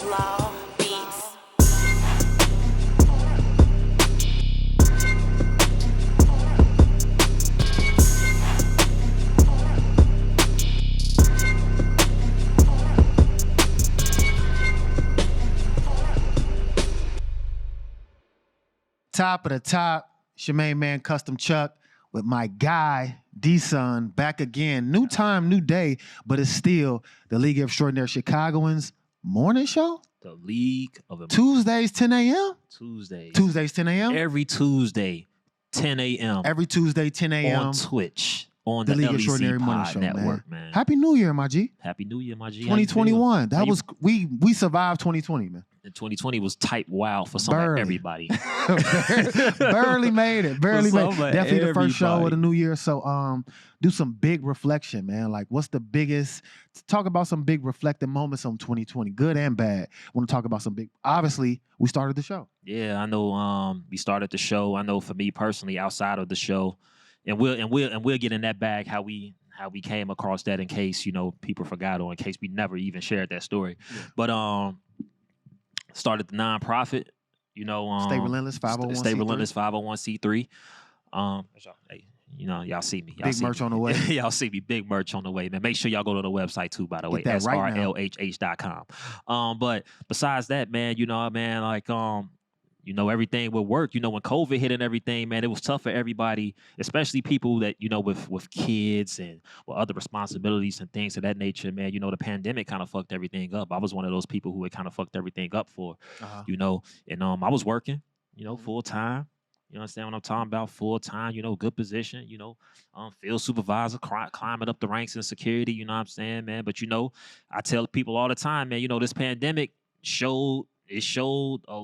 Outlaw Beats. Top of the top, it's your main man, Custom Chuck, with my guy, D-Son, back again. New time, new day, but it's still the League of Extraordinary Chicagoans morning show? The League of Tuesdays, 10 a.m.? Tuesdays, 10 a.m.? Every Tuesday, 10 a.m. Every Tuesday, 10 a.m. on Twitch, on the the League of LEC Extraordinary Morning Power Show, Network, man. Happy New Year, my G. Happy New Year, my G. 2021. That was, we survived 2020, man. And 2020 was type wow for some everybody. Barely made it. Barely made it. Definitely the first show of the new year. So do some big reflection, man. Like, what's the biggest, talk about some big reflective moments on 2020, good and bad. Want to talk about some big, obviously, we started the show. Yeah, I know we started the show. I know for me personally, outside of the show, and we'll get in that bag how we came across that in case, you know, people forgot or in case we never even shared that story. Yeah. But started the nonprofit, you know. Stay Relentless 501c3. Stay Relentless 501c3. Hey, you know, y'all see me. Big merch on the way. Y'all see me. Big merch on the way, man. Make sure y'all go to the website too, by the way. SRLHH.com. But besides that, man, you know, man, like you know, everything would work. You know, when COVID hit and everything, man, it was tough for everybody, especially people that, you know, with kids and with other responsibilities and things of that nature, man. You know, the pandemic kind of fucked everything up. I was one of those people who had kind of fucked everything up for, you know, and I was working, you know, full time. You understand what I'm talking about? Full time, you know, good position, you know, field supervisor, climbing up the ranks in security, you know what I'm saying, man? But, you know, I tell people all the time, man, you know, this pandemic showed a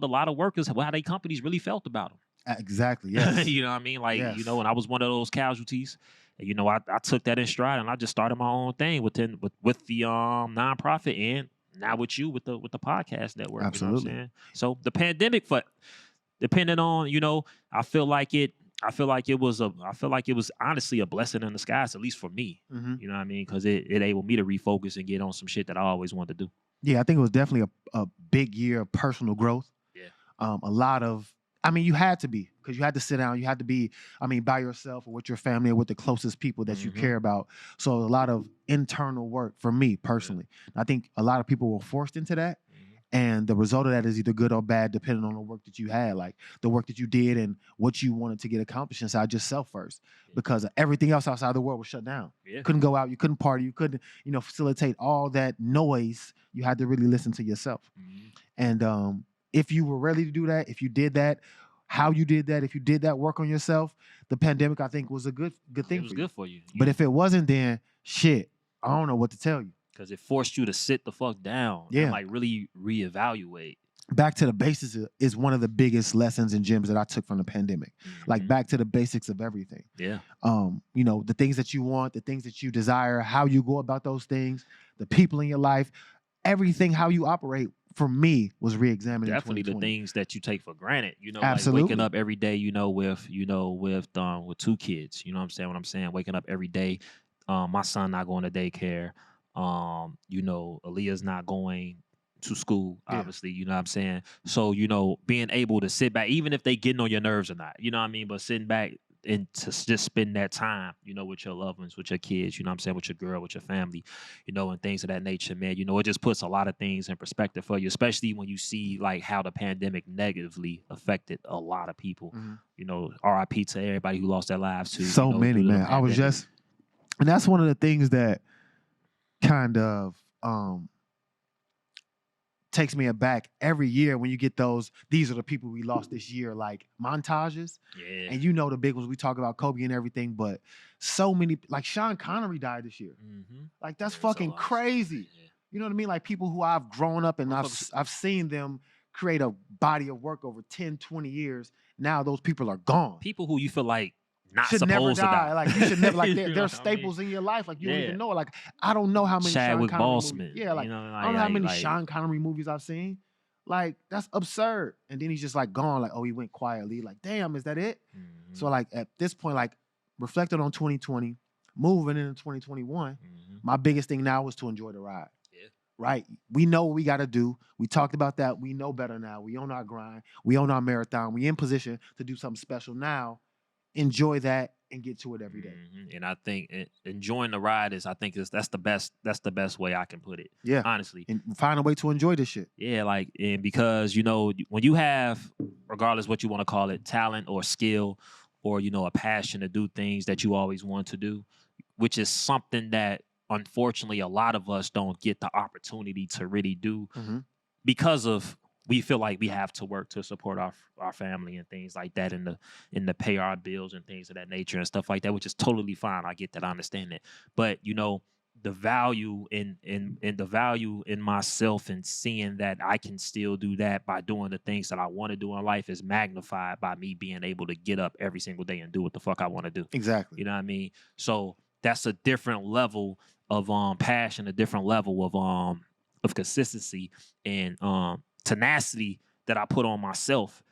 lot of workers how their companies really felt about them. Exactly. Yes. You know what I mean? Like, yes. You know, and I was one of those casualties. And, you know, I took that in stride and I just started my own thing with the nonprofit and now with you with the podcast network. Absolutely. You know what I'm saying? So the pandemic, depending on, you know, I feel like it was honestly a blessing in disguise, at least for me. Mm-hmm. You know what I mean? Because it enabled me to refocus and get on some shit that I always wanted to do. Yeah, I think it was definitely a big year of personal growth. Yeah. A lot of, I mean, you had to be, because you had to sit down. You had to be, I mean, by yourself or with your family or with the closest people that you care about. So a lot of internal work for me personally. Yeah. I think a lot of people were forced into that. And the result of that is either good or bad, depending on the work that you had, like the work that you did and what you wanted to get accomplished inside yourself first, because everything else outside the world was shut down. Yeah. Couldn't go out, you couldn't party, you couldn't, you know, facilitate all that noise. You had to really listen to yourself. Mm-hmm. And if you were ready to do that, if you did that, how you did that, if you did that work on yourself, the pandemic, I think, was a good thing. It was good for you. But if it wasn't, then shit, I don't know what to tell you. Because it forced you to sit the fuck down and like really reevaluate. Back to the basics is one of the biggest lessons and gems that I took from the pandemic. Mm-hmm. Like back to the basics of everything. Yeah. You know, the things that you want, the things that you desire, how you go about those things, the people in your life, everything, how you operate, for me, was re-examined. Definitely the things that you take for granted. You know, absolutely. Like waking up every day, you know, with 2 kids. You know what I'm saying? Waking up every day, my son not going to daycare. You know, Aaliyah's not going to school, obviously, you know what I'm saying? So, you know, being able to sit back, even if they getting on your nerves or not, you know what I mean? But sitting back and to just spend that time, you know, with your loved ones, with your kids, you know what I'm saying? With your girl, with your family, you know, and things of that nature, man. You know, it just puts a lot of things in perspective for you, especially when you see like how the pandemic negatively affected a lot of people. Mm-hmm. You know, RIP to everybody who lost their lives too. So many, man. I was just, and that's one of the things that kind of takes me aback every year when you get these are the people we lost this year, like montages. Yeah. And you know the big ones, we talk about Kobe and everything, but so many, like Sean Connery died this year. Mm-hmm. Like that's fucking crazy. Yeah. You know what I mean? Like people who I've grown up and I've seen them create a body of work over 10, 20 years. Now those people are gone. People who you feel like not should supposed never die. To die. Like you should never, like they're staples in your life. Like you don't even know. Like I don't know how many Chadwick Sean Connery Boseman. movies. Yeah, like, you know, I don't know how many Sean Connery movies I've seen. Like that's absurd. And then he's just like gone. Like, oh, he went quietly. Like, damn, is that it? Mm-hmm. So like at this point, like reflecting on 2020, moving into 2021, my biggest thing now was to enjoy the ride. Yeah. right? We know what we got to do. We talked about that. We know better now. We on our grind. We on our marathon. We in position to do something special now. Enjoy that and get to it every day. And I think enjoying the ride is, I think that's the best way I can put it. Yeah. Honestly. And find a way to enjoy this shit. Yeah, like, and because, you know, when you have, regardless what you want to call it, talent or skill or, you know, a passion to do things that you always want to do, which is something that unfortunately a lot of us don't get the opportunity to really do because of, we feel like we have to work to support our family and things like that, and to pay our bills and things of that nature and stuff like that, which is totally fine. I get that, I understand it. But, you know, the value in the value in myself and seeing that I can still do that by doing the things that I want to do in life is magnified by me being able to get up every single day and do what the fuck I want to do. Exactly. You know what I mean? So that's a different level of passion, a different level of consistency and tenacity that I put on myself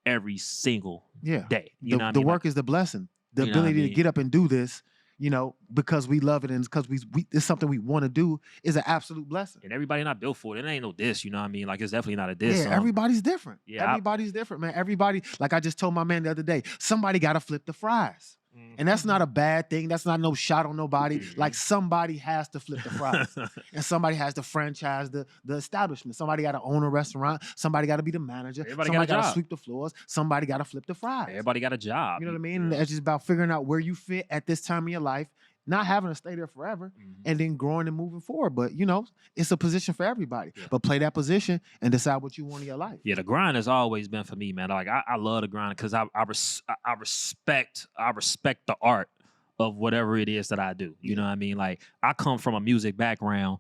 every single day. You know what I mean? The work is the blessing. The ability to get up and do this, you know, because we love it and because it's something we want to do is an absolute blessing. And everybody not built for it. It ain't no diss, you know what I mean? Like, it's definitely not a diss. Yeah, everybody's different. Yeah, everybody's different, man. Everybody, like I just told my man the other day, somebody got to flip the fries. And that's not a bad thing. That's not no shot on nobody. Like, somebody has to flip the fries. And somebody has to franchise the establishment. Somebody got to own a restaurant. Somebody got to be the manager. Somebody got to sweep the floors. Somebody got to flip the fries. Everybody got a job. You know what I mean? It's just about figuring out where you fit at this time in your life, not having to stay there forever, and then growing and moving forward. But, you know, it's a position for everybody. Yeah. But play that position and decide what you want in your life. Yeah, the grind has always been for me, man. Like, I love the grind because I respect the art of whatever it is that I do. You know what I mean? Like, I come from a music background.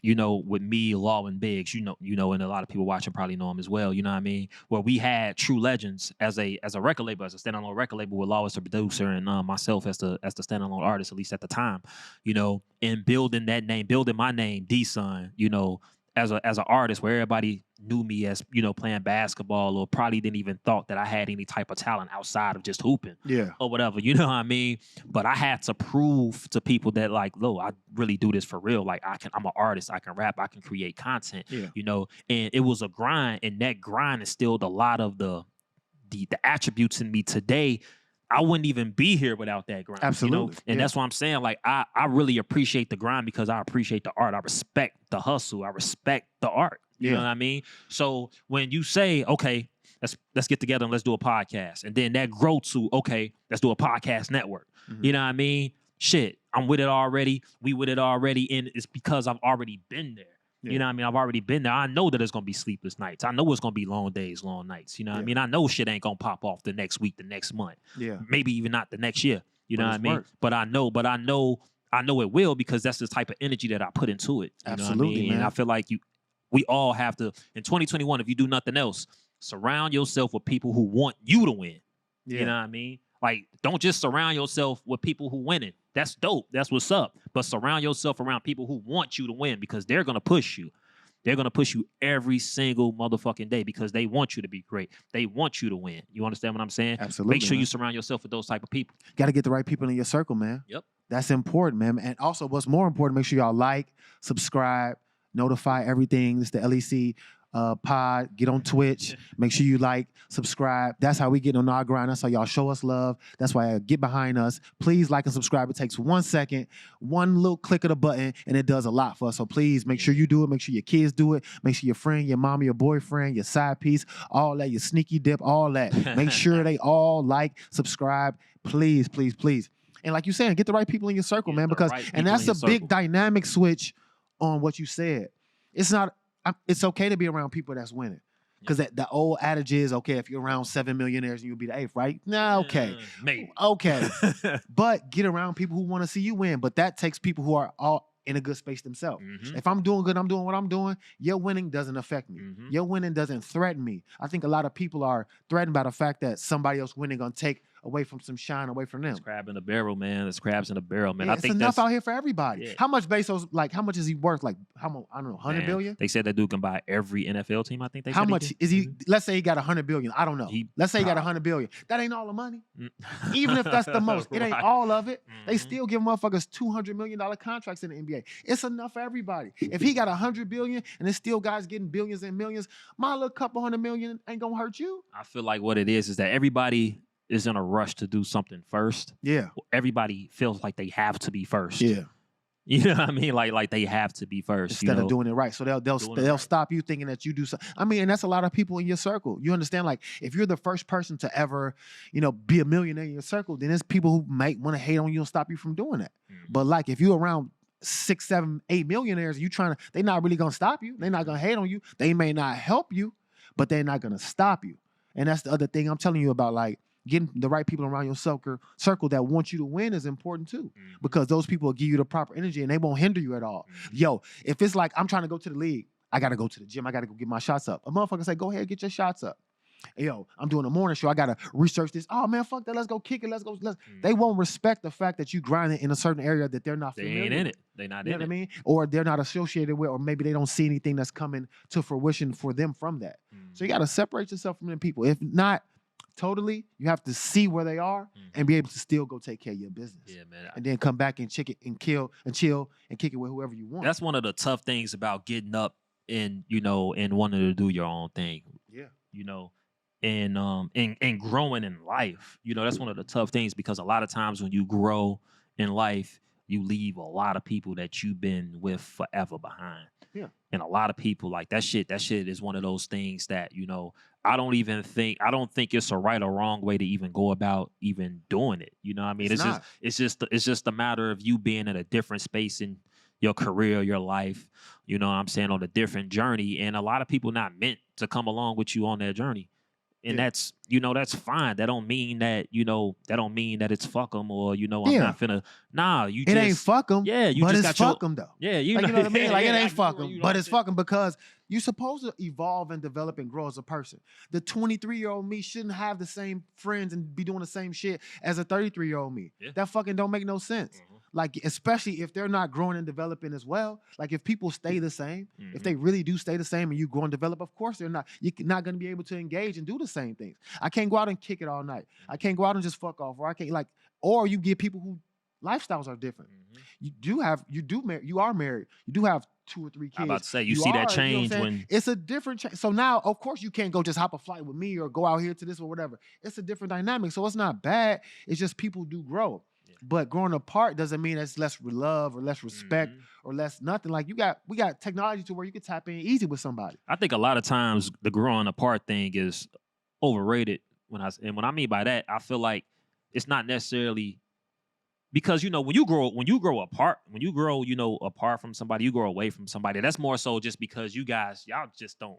You know, with me, Law and Biggs, you know, and a lot of people watching probably know him as well. You know what I mean? Where we had true legends as a record label, as a standalone record label, with Law as the producer and myself as the standalone artist, at least at the time. You know, and building that name, building my name, D-Son. You know, as an artist, where everybody knew me as, you know, playing basketball, or probably didn't even thought that I had any type of talent outside of just hooping, or whatever. You know what I mean? But I had to prove to people that, like, look, I really do this for real. Like, I'm an artist. I can rap. I can create content. You know, and it was a grind, and that grind instilled a lot of the attributes in me today. I wouldn't even be here without that grind. Absolutely. You know? And that's why I'm saying, like, I really appreciate the grind because I appreciate the art. I respect the hustle. I respect the art. You know what I mean? So when you say, okay, let's get together and let's do a podcast, and then that grow to, okay, let's do a podcast network. You know what I mean? Shit, I'm with it already. We with it already. And it's because I've already been there. You know what I mean? I've already been there. I know that it's going to be sleepless nights. I know it's going to be long days, long nights. You know what I mean? I know shit ain't going to pop off the next week, the next month. Maybe even not the next year. You know what I mean? Work. But I know it will, because that's the type of energy that I put into it. You Absolutely, know what I mean? man. And I feel like we all have to, in 2021, if you do nothing else, surround yourself with people who want you to win. You know what I mean? Like, don't just surround yourself with people who winning. That's dope. That's what's up. But surround yourself around people who want you to win, because they're going to push you. They're going to push you every single motherfucking day because they want you to be great. They want you to win. You understand what I'm saying? Absolutely. Make sure you surround yourself with those type of people. Got to get the right people in your circle, man. Yep. That's important, man. And also, what's more important, make sure y'all like, subscribe, notify everything. It's the LEC pod. Get on Twitch. Make sure you like, subscribe. That's how we get on our grind. That's how y'all show us love. That's why get behind us. Please like and subscribe. It takes 1 second, one little click of the button, and it does a lot for us. So please make sure you do it. Make sure your kids do it. Make sure your friend, your mama, your boyfriend, your side piece, all that, your sneaky dip, all that. Make sure they all like, subscribe. Please, please, please. And like you saying, get the right people in your circle, man, because and that's a big dynamic switch on what you said. It's okay to be around people that's winning. Because the old adage is, okay, if you're around 7 millionaires, you'll be the 8th, right? Nah, okay. Maybe. Okay. But get around people who want to see you win. But that takes people who are all in a good space themselves. If I'm doing good, I'm doing what I'm doing, your winning doesn't affect me. Your winning doesn't threaten me. I think a lot of people are threatened by the fact that somebody else winning gonna take away from some shine, away from them. It's crab in the barrel, man. It's crabs in the barrel, man. Yeah, I it's think enough that's out here for everybody. Yeah. How much Bezos, like, how much is he worth? Like, how much, I don't know, 100 billion? They said that dude can buy every NFL team, I think they How said much is he? Let's say he got 100 billion. I don't know. Let's say he got 100 billion. That ain't all the money. Even if that's the most, it ain't Right. all of it. They still give motherfuckers $200 million contracts in the NBA. It's enough for everybody. If he got 100 billion and there's still guys getting billions and millions, my little couple $100 million ain't gonna hurt you. I feel like what it is that everybody is in a rush to do something first. Yeah. Everybody feels like they have to be first. Yeah. You know what I mean? Like they have to be first instead of doing it right. So they'll stop you thinking that you do something. I mean, and that's a lot of people in your circle. You understand? Like, if you're the first person to ever, be a millionaire in your circle, then there's people who might want to hate on you and stop you from doing that. But like, if you're around 6, 7, 8 millionaires, they're not really gonna stop you. They're not gonna hate on you. They may not help you, but they're not gonna stop you. And that's the other thing I'm telling you about, like, getting the right people around your circle that want you to win is important too, because those people will give you the proper energy and they won't hinder you at all. Yo, if it's like I'm trying to go to the league, I got to go to the gym, I got to go get my shots up. A motherfucker say, go ahead, get your shots up. Yo, I'm doing a morning show, I got to research this. Oh man, fuck that, let's go kick it, let's go. They won't respect the fact that you grinding in a certain area that they're not familiar ain't in with. it. They're not You know in what it. I mean? Or they're not associated with, or maybe they don't see anything that's coming to fruition for them from that. So you got to separate yourself from them people. If not, totally, you have to see where they are and be able to still go take care of your business. Yeah, man. And then come back and chick it and chill and kick it with whoever you want. That's one of the tough things about getting up and and wanting to do your own thing. Yeah. And growing in life. That's one of the tough things, because a lot of times when you grow in life, you leave a lot of people that you've been with forever behind. Yeah. And a lot of people, like, that shit is one of those things that, I don't think it's a right or wrong way to even go about even doing it. You know what I mean? It's just a matter of you being in a different space in your career, your life, you know what I'm saying, on a different journey. And a lot of people not meant to come along with you on that journey. And that's fine. That don't mean that, it's fuck them, or, I'm not finna. Nah, it ain't fuck them. Yeah, but it's fuck them though. Yeah, you know what I mean? Like, it ain't fuck them, but it's fuck fuck them, because you're supposed to evolve and develop and grow as a person. The 23-year-old me shouldn't have the same friends and be doing the same shit as a 33-year-old me. Yeah. That fucking don't make no sense. Like, especially if they're not growing and developing as well. Like, if people stay the same, if they really do stay the same and you grow and develop, of course you're not going to be able to engage and do the same things. I can't go out and kick it all night. I can't go out and just fuck off, or you get people who lifestyles are different. You are married. You do have 2 or 3 kids. I'm about to say, you see that change when it's a different change. So now, of course, you can't go just hop a flight with me or go out here to this or whatever. It's a different dynamic. So it's not bad. It's just people do grow. But growing apart doesn't mean it's less love or less respect or less nothing. Like, we got technology to where you can tap in easy with somebody. I think a lot of times the growing apart thing is overrated. What I mean by that, I feel like it's not necessarily, because when you grow apart from somebody, you grow away from somebody. That's more so just because y'all just don't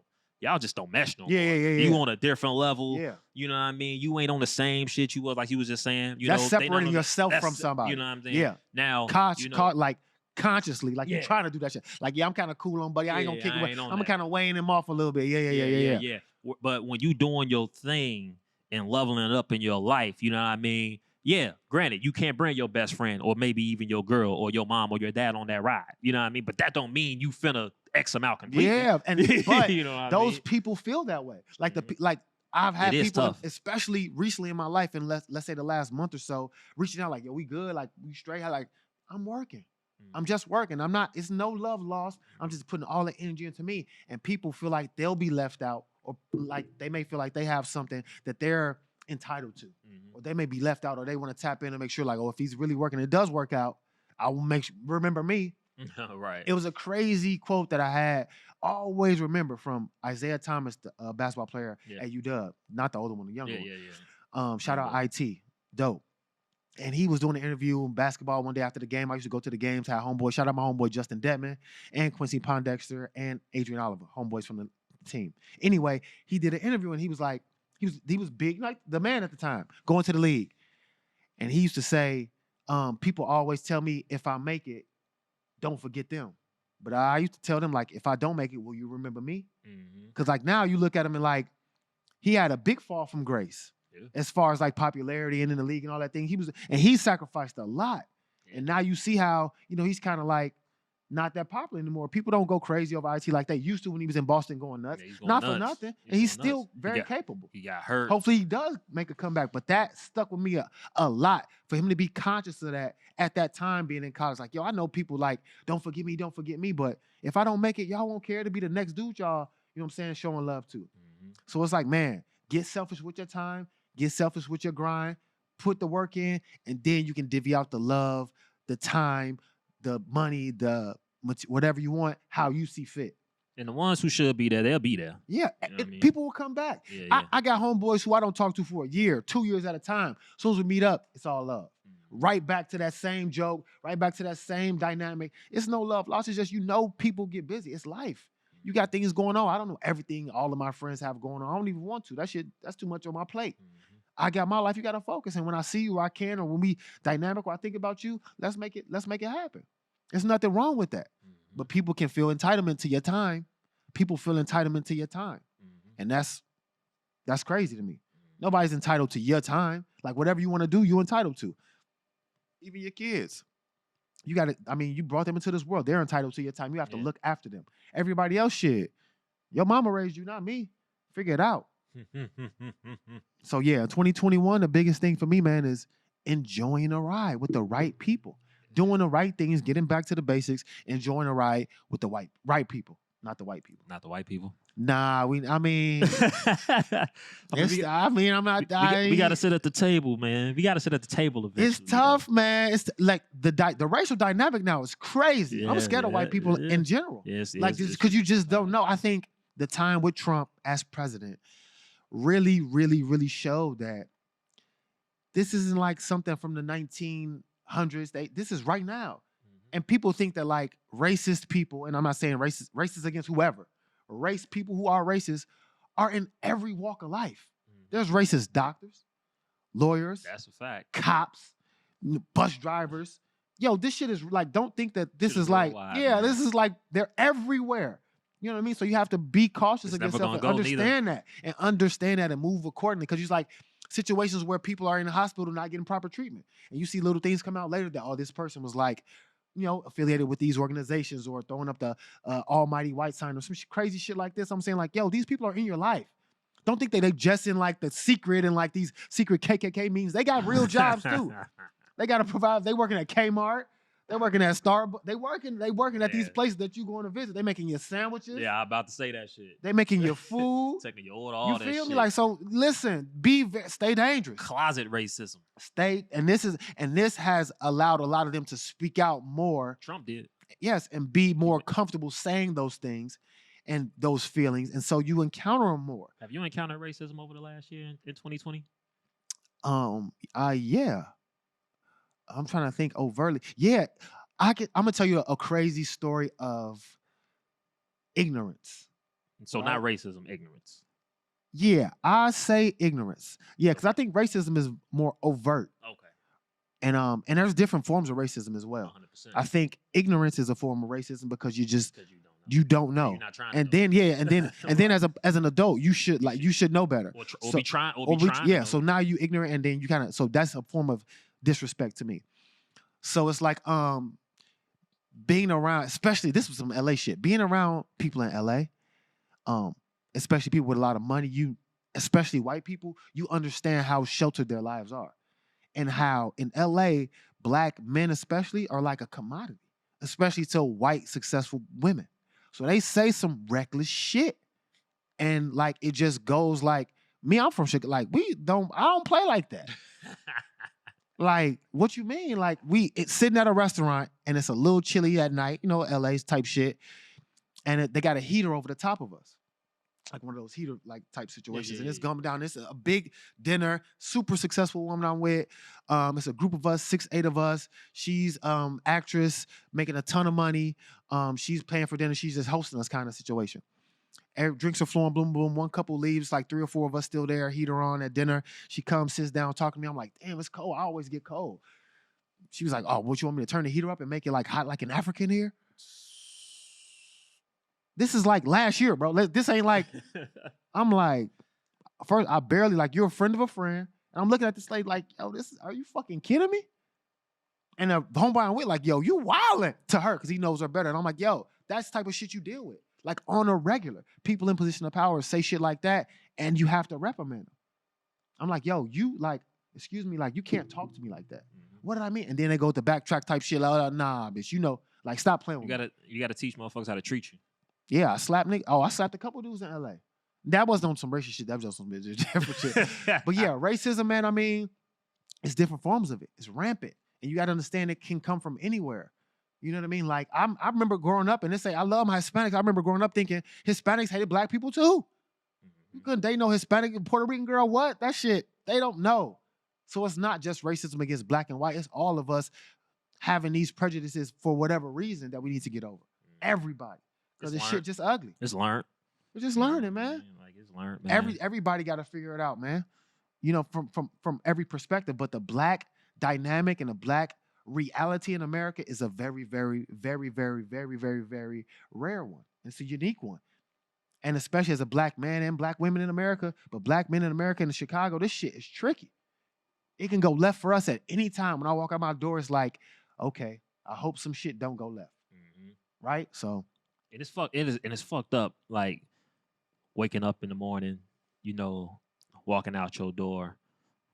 mesh no more. Yeah. You on a different level. Yeah. You know what I mean? You ain't on the same shit you was, like you was just saying. That's separating yourself from somebody. You know what I'm saying? Yeah. Now, consciously, like, you're trying to do that shit. Like, I'm kind of cool on, buddy. I ain't gonna kick it. I'm kind of weighing him off a little bit. Yeah. But when you doing your thing and leveling it up in your life, you know what I mean? Yeah, granted, you can't bring your best friend or maybe even your girl or your mom or your dad on that ride. You know what I mean? But that don't mean you finna X them out completely. Yeah, but you know what those I mean? people feel that way. Like, I've had people, tough. especially recently in my life, and let's say the last month or so, reaching out like, yo, we good? Like, we straight? Like, I'm working. I'm just working. It's no love lost. I'm just putting all the energy into me. And people feel like they'll be left out, or like they may feel like they have something that they're entitled to, or they may be left out, or they want to tap in and make sure, like, oh, if he's really working, it does work out, I will remember me. Right. It was a crazy quote that I had always remember from Isaiah Thomas, the basketball player at UW, not the older one, the younger one. Shout out IT, dope. And he was doing an interview in basketball one day after the game. I used to go to the games, had homeboy, shout out my homeboy Justin Detman and Quincy Pondexter and Adrian Oliver, homeboys from the team. Anyway, he did an interview and he was like, he was big, like the man at the time, going to the league. And he used to say, people always tell me, if I make it, don't forget them. But I used to tell them, like, if I don't make it, will you remember me? Because like now you look at him and like, he had a big fall from grace. as far as like popularity and in the league and all that thing. He sacrificed a lot. Yeah. And now you see how, he's kind of like not that popular anymore. People don't go crazy over IT like they used to when he was in Boston going nuts. Yeah, not nuts. For nothing. And he's still very capable. He got hurt. Hopefully he does make a comeback. But that stuck with me a lot for him to be conscious of that at that time being in college. Like, yo, I know people like, don't forget me. But if I don't make it, y'all won't care to be the next dude y'all, you know what I'm saying, showing love to. Mm-hmm. So it's like, man, get selfish with your time. Get selfish with your grind. Put the work in. And then you can divvy out the love, the time, the money, the whatever you want, how you see fit. And the ones who should be there, they'll be there. Yeah, people will come back. Yeah. I got homeboys who I don't talk to for a year, 2 years at a time. As soon as we meet up, it's all love. Mm-hmm. Right back to that same joke, right back to that same dynamic. It's no love lost. It's just, people get busy. It's life. You got things going on. I don't know everything all of my friends have going on. I don't even want to. That's too much on my plate. Mm-hmm. I got my life. You got to focus. And when I see you, or I can, or when we dynamic, or I think about you, let's make it happen. There's nothing wrong with that. Mm-hmm. But people can feel entitlement to your time. People feel entitlement to your time. Mm-hmm. And that's crazy to me. Mm-hmm. Nobody's entitled to your time. Like whatever you want to do, you're entitled to. Even your kids. You brought them into this world. They're entitled to your time. You have to look after them. Everybody else shit. Your mama raised you, not me. Figure it out. So 2021, the biggest thing for me, man, is enjoying a ride with the right people. Doing the right things, getting back to the basics, enjoying a ride with the right people, not the white people. Not the white people? Nah, I'm not. We got to sit at the table, man. We got to sit at the table eventually. It's tough, man. It's like the racial dynamic now is crazy. I'm scared of white people in general. Yes, like just because you just don't know. I think the time with Trump as president really, really, really showed that this isn't like something from the 1900s. This is right now. Mm-hmm. And people think that like racist people, and I'm not saying racist against whoever, people who are racist are in every walk of life. Mm-hmm. There's racist doctors, lawyers, that's a fact, cops, bus drivers. Yo, this shit is like, don't think that this is like, man. This is like, they're everywhere. You know what I mean? So you have to be cautious against yourself and understand that and move accordingly. Because it's like situations where people are in the hospital not getting proper treatment. And you see little things come out later that, this person was like, affiliated with these organizations or throwing up the almighty white sign or some crazy shit like this. I'm saying like, yo, these people are in your life. Don't think they just in like the secret and like these secret KKK meetings. They got real jobs too. They got to provide. They working at Kmart. They're working at Starbucks. They working at these places that you going to visit. They making your sandwiches. Yeah, I'm about to say that shit. They making your food. Taking your order, all that shit. You feel me? Like, so listen, stay dangerous. Closet racism. This has allowed a lot of them to speak out more. Trump did. Yes, and be more comfortable saying those things and those feelings. And so you encounter them more. Have you encountered racism over the last year in 2020? Yeah. I'm trying to think overtly. Yeah, I'm gonna tell you a crazy story of ignorance. So right? Not racism, ignorance. Yeah, I say ignorance. Yeah, because I think racism is more overt. Okay. And there's different forms of racism as well. 100%. I think ignorance is a form of racism because you don't know. You're not trying to know. And then as an adult, you should know better. Or be trying. Yeah. So now you ignorant, and then you kind of, so that's a form of disrespect to me. So it's like being around, especially this was some LA shit. Being around people in LA, especially people with a lot of money, especially white people, you understand how sheltered their lives are, and how in LA, black men especially are like a commodity, especially to white successful women. So they say some reckless shit, and like it just goes like me. I'm from Chicago. Like I don't play like that. Like, what you mean? Like, it's sitting at a restaurant and it's a little chilly at night, LA's type shit. And they got a heater over the top of us. Like one of those heater like type situations. And it's going down. It's a big dinner, super successful woman I'm with. It's a group of us, 6, 8 of us. She's actress, making a ton of money. She's paying for dinner. She's just hosting us kind of situation. Drinks are flowing, boom, boom. One couple leaves, like 3 or 4 of us still there, heater on at dinner. She comes, sits down, talking to me. I'm like, damn, it's cold. I always get cold. She was like, oh, what, you want me to turn the heater up and make it like hot like an African here? This is like last year, bro. This ain't like, I'm like, first I barely like you're a friend of a friend, and I'm looking at this lady like, yo, are you fucking kidding me? And the homeboy I'm with like, yo, you wildin' to her because he knows her better. And I'm like, yo, that's the type of shit you deal with. Like on a regular. People in position of power say shit like that, and you have to reprimand them. I'm like, yo, you like, excuse me, like you can't talk to me like that. What did I mean? And then they go to backtrack type shit. Like, nah, bitch, you know, like stop playing with me. You gotta teach motherfuckers how to treat you. Yeah, I slapped nigga. Oh, I slapped a couple dudes in LA. That wasn't on some racist shit. That was just some different shit. But yeah, racism, man, I mean, it's different forms of it. It's rampant. And you got to understand it can come from anywhere. You know what I mean? Like, I remember growing up, and they say, I love my Hispanics. I remember growing up thinking Hispanics hated black people too. You couldn't date no Hispanic Puerto Rican girl. What? That shit, they don't know. So it's not just racism against black and white. It's all of us having these prejudices for whatever reason that we need to get over. Everybody. Because this shit just ugly. It's learned. We're just learning, man. Like, it's learned, man. Everybody got to figure it out, man. You know, from every perspective. But the black dynamic and the black reality in America is a very, very, very, very, very, very, very rare one. It's a unique one. And especially as a black man and black women in America, but black men in America and in Chicago, this shit is tricky. It can go left for us at any time. When I walk out my door, it's like, okay, I hope some shit don't go left. Right? So it's fucked up, like waking up in the morning, you know, walking out your door,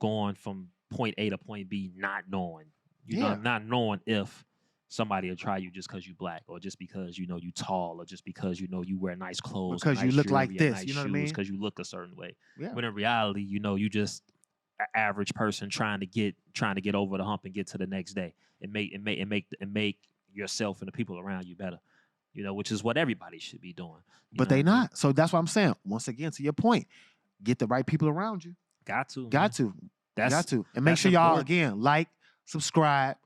going from point A to point B, not knowing, not knowing if somebody will try you just because you black, or just because you know you tall, or just because you know you wear nice clothes, because you look like this, nice you know what I shoes, mean? because you look a certain way. Yeah. When in reality, you know, you just an average person trying to get over the hump and get to the next day and make yourself and the people around you better. You know, which is what everybody should be doing. But they not. So that's what I'm saying. Once again, to your point, get the right people around you. Got to. Got to. And make sure y'all, again, like, subscribe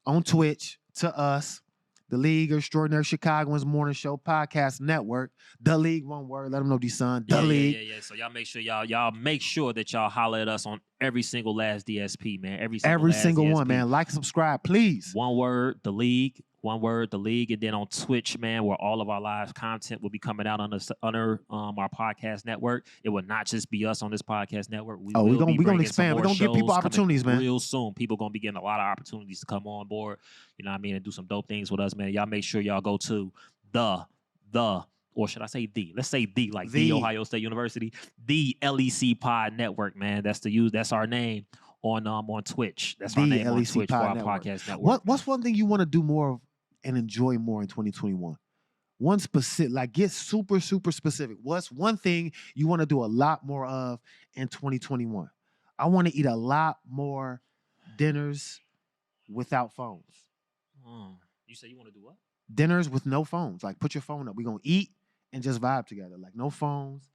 on Twitch to us, the League of Extraordinary Chicagoans Morning Show Podcast Network. The League, one word. Let them know, D-Son. The League. Yeah. So y'all make sure that y'all holler at us on every single last DSP, man. Every single DSP. one, man. Like and subscribe, please. One word, the League. One word, the League, and then on Twitch, man, where all of our live content will be coming out under our podcast network. It will not just be us on this podcast network. We're gonna expand. We're gonna give people opportunities, man. Real soon, people gonna be getting a lot of opportunities to come on board. You know what I mean, and do some dope things with us, man. Y'all make sure y'all go to or should I say the? Let's say like the Ohio State University, the LEC Pod Network, man. That's our name on Twitch. That's our name on Twitch for our podcast network. What's one thing you want to do more of and enjoy more in 2021? One specific, like get super, super specific. What's one thing you want to do a lot more of in 2021? I want to eat a lot more dinners without phones. You say you want to do what? Dinners with no phones. Like put your phone up. We're going to eat and just vibe together. Like no phones.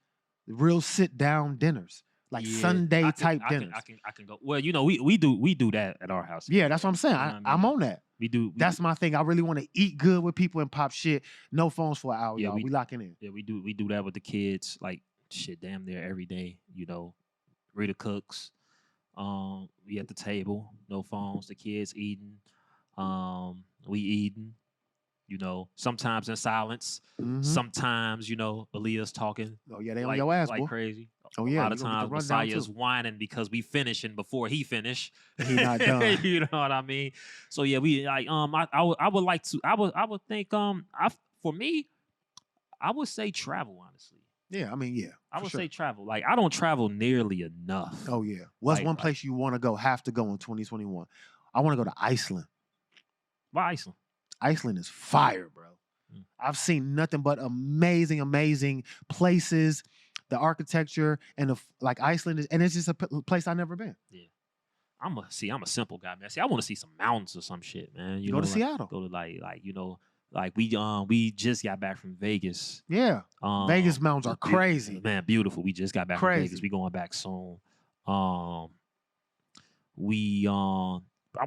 Real sit down dinners. Like Sunday type dinners. I can go. Well, you know, we do that at our house. Yeah, that's what I'm saying. I'm on that. We do. That's my thing. I really want to eat good with people and pop shit. No phones for an hour, y'all. We locking in. Yeah, we do that with the kids. Like shit, damn near every day. You know, Rita cooks. We at the table, no phones. The kids eating. We eating. You know, sometimes in silence. Mm-hmm. Sometimes, you know, Aaliyah's talking. Oh yeah, they on your ass, like boy. Crazy. Oh yeah, a lot of times Messiah's whining because we finishing before he finish. He not done. You know what I mean? So yeah, we like I would like to. I would think for me, I would say travel, honestly. Yeah, I mean, yeah. I would say travel. Like I don't travel nearly enough. Oh yeah. What's one place you want to go? Have to go in 2021? I want to go to Iceland. Why Iceland? Iceland is fire, bro. I've seen nothing but amazing, amazing places. The architecture and like Iceland is, and it's just a place I've never been. Yeah, I'm a simple guy, man. See, I want to see some mountains or some shit, man. You go know, to Seattle. Go to like you know, like we just got back from Vegas. Yeah, Vegas mountains are crazy, man. Beautiful. We just got back from Vegas. We going back soon. I